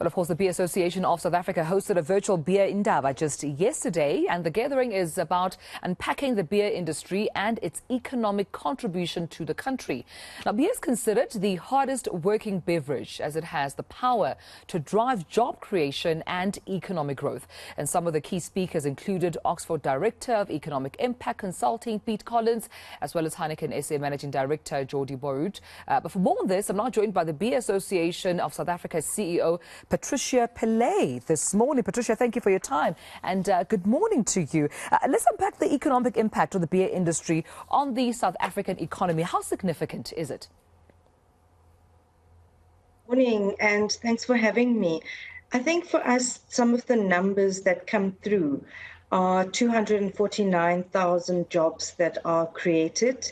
Well, of course, the Beer Association of South Africa hosted a virtual Beer Indaba just yesterday, and the gathering is about unpacking the beer industry and its economic contribution to the country. Now, beer is considered the hardest working beverage as it has the power to drive job creation and economic growth. And some of the key speakers included Oxford Director of Economic Impact Consulting, Pete Collings, as well as Heineken SA Managing Director, Jordi Borrut. But for more on this, I'm now joined by the Beer Association of South Africa's CEO, Patricia Pillay, this morning. Patricia, thank you for your time and good morning to you. Let's unpack the economic impact of the beer industry on the South African economy. How significant is it? Morning, and thanks for having me. I think for us, some of the numbers that come through are 249,000 jobs that are created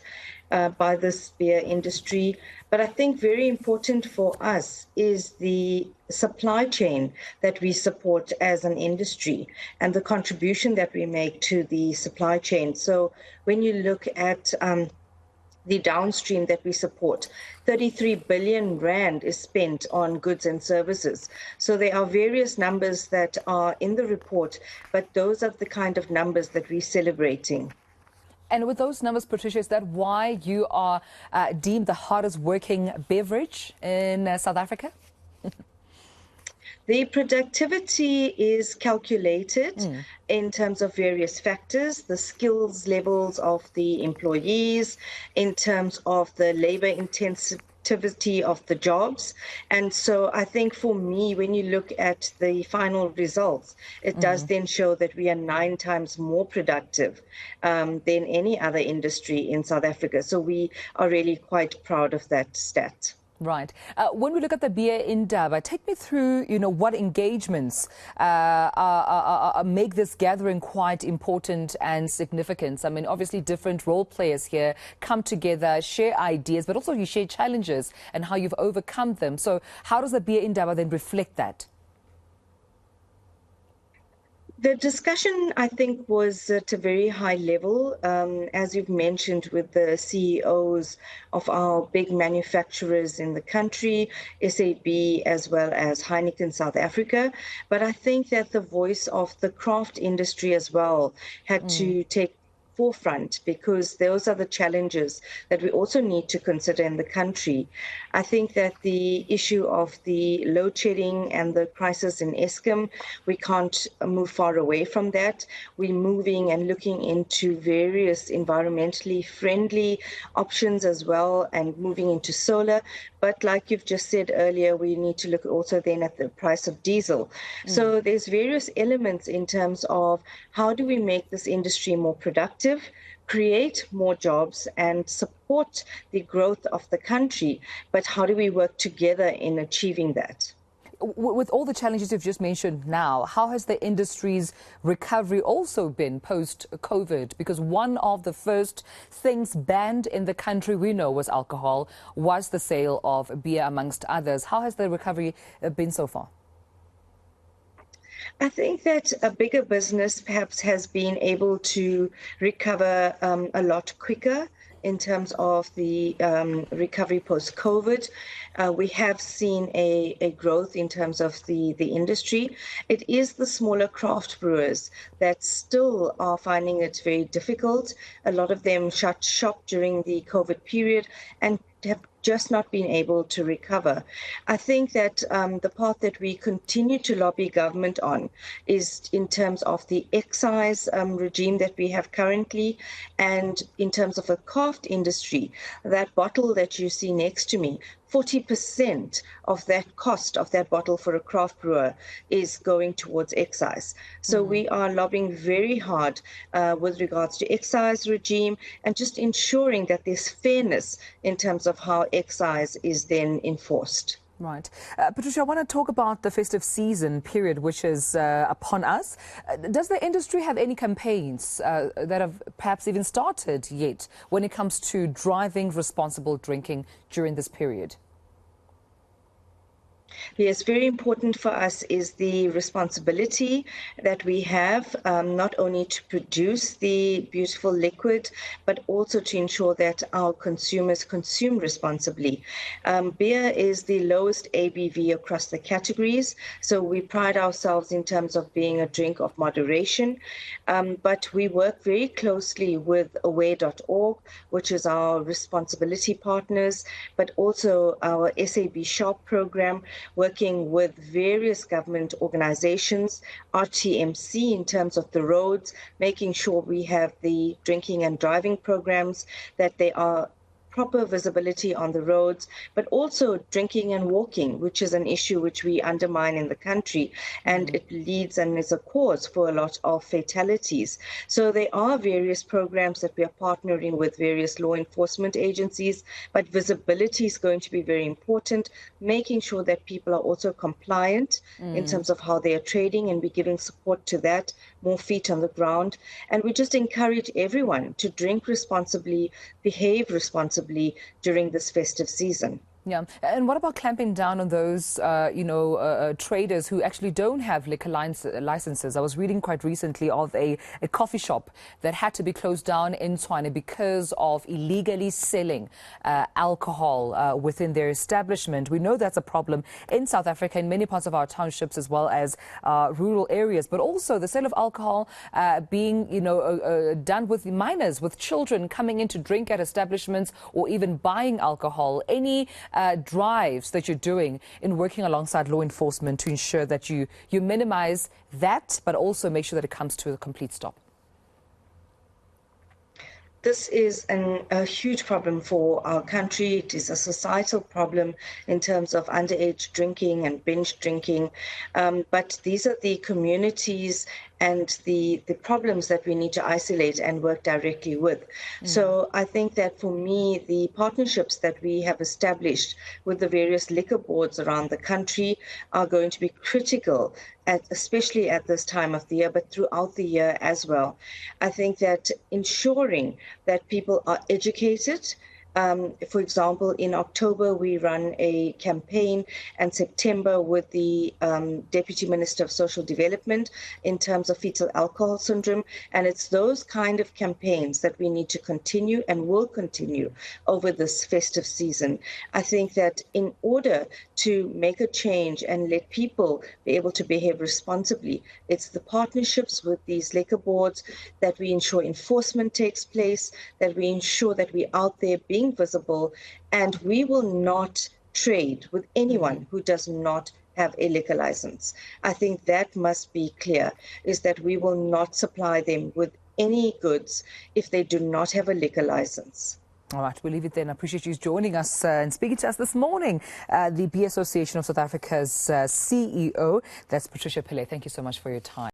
by this beer industry. But I think very important for us is the supply chain that we support as an industry and the contribution that we make to the supply chain. So when you look at the downstream that we support, 33 billion rand is spent on goods and services. So there are various numbers that are in the report, but those are the kind of numbers that we're celebrating. And with those numbers, Patricia, is that why you are deemed the hardest working beverage in South Africa? The productivity is calculated in terms of various factors, the skills levels of the employees, in terms of the labor intensity of the jobs. And so I think for me, when you look at the final results, it does then show that we are 9 times more productive than any other industry in South Africa. So we are really quite proud of that stat. Right. When we look at the Beer Indaba, take me through, what engagements make this gathering quite important and significant. I mean, obviously different role players here come together, share ideas, but also you share challenges and how you've overcome them. So how does the Beer Indaba then reflect that? The discussion, I think, was at a very high level, as you've mentioned, with the CEOs of our big manufacturers in the country, SAB, as well as Heineken South Africa. But I think that the voice of the craft industry as well had to take forefront, because those are the challenges that we also need to consider in the country. I think that the issue of the load shedding and the crisis in Eskom, we can't move far away from that. We're moving and looking into various environmentally friendly options as well and moving into solar. But like you've just said earlier, we need to look also then at the price of diesel. So there's various elements in terms of how do we make this industry more productive, create more jobs and support the growth of the country, but how do we work together in achieving that? With all the challenges you've just mentioned now, how has the industry's recovery also been post-COVID? Because one of the first things banned in the country we know was alcohol, was the sale of beer amongst others. How has the recovery been so far? I think that a bigger business perhaps has been able to recover a lot quicker in terms of the recovery post-COVID. We have seen a growth in terms of the industry. It is the smaller craft brewers that still are finding it very difficult. A lot of them shut shop during the COVID period and have just not been able to recover. I think that the part that we continue to lobby government on is in terms of the excise regime that we have currently, and in terms of the craft industry, that bottle that you see next to me, 40% of that cost of that bottle for a craft brewer is going towards excise. So we are lobbying very hard with regards to excise regime and just ensuring that there's fairness in terms of how excise is then enforced. Right. Patricia, I want to talk about the festive season period, which is upon us. Does the industry have any campaigns that have perhaps even started yet when it comes to driving responsible drinking during this period? Yes, very important for us is the responsibility that we have, not only to produce the beautiful liquid, but also to ensure that our consumers consume responsibly. Beer is the lowest ABV across the categories, so we pride ourselves in terms of being a drink of moderation. But we work very closely with aware.org, which is our responsibility partners, but also our SAB Shop program, working with various government organizations, RTMC in terms of the roads, making sure we have the drinking and driving programs, that they are proper visibility on the roads, but also drinking and walking, which is an issue which we undermine in the country, and it leads and is a cause for a lot of fatalities. So there are various programs that we are partnering with various law enforcement agencies, but visibility is going to be very important, making sure that people are also compliant in terms of how they are trading, and we're giving support to that, more feet on the ground. And we just encourage everyone to drink responsibly, behave responsibly during this festive season. Yeah. And what about clamping down on those, traders who actually don't have liquor licenses? I was reading quite recently of a coffee shop that had to be closed down in Tshwane because of illegally selling alcohol within their establishment. We know that's a problem in South Africa, in many parts of our townships, as well as rural areas. But also the sale of alcohol being, done with minors, with children coming in to drink at establishments, or even buying alcohol. Any drives that you're doing in working alongside law enforcement to ensure that you minimize that, but also make sure that it comes to a complete stop? This is a huge problem for our country. It is a societal problem in terms of underage drinking and binge drinking. But these are the communities and the problems that we need to isolate and work directly with. So I think that for me, the partnerships that we have established with the various liquor boards around the country are going to be critical, especially at this time of the year, but throughout the year as well. I think that ensuring that people are educated. For example, in October, we run a campaign, and September with the Deputy Minister of Social Development in terms of fetal alcohol syndrome. And it's those kind of campaigns that we need to continue and will continue over this festive season. I think that in order to make a change and let people be able to behave responsibly, it's the partnerships with these liquor boards, that we ensure enforcement takes place, that we ensure that we're out there being visible, and we will not trade with anyone who does not have a liquor license. I think that must be clear, is that we will not supply them with any goods if they do not have a liquor license. All right, we'll leave it then. I appreciate you joining us and speaking to us this morning. The Beer Association of South Africa's CEO, that's Patricia Pillay. Thank you so much for your time.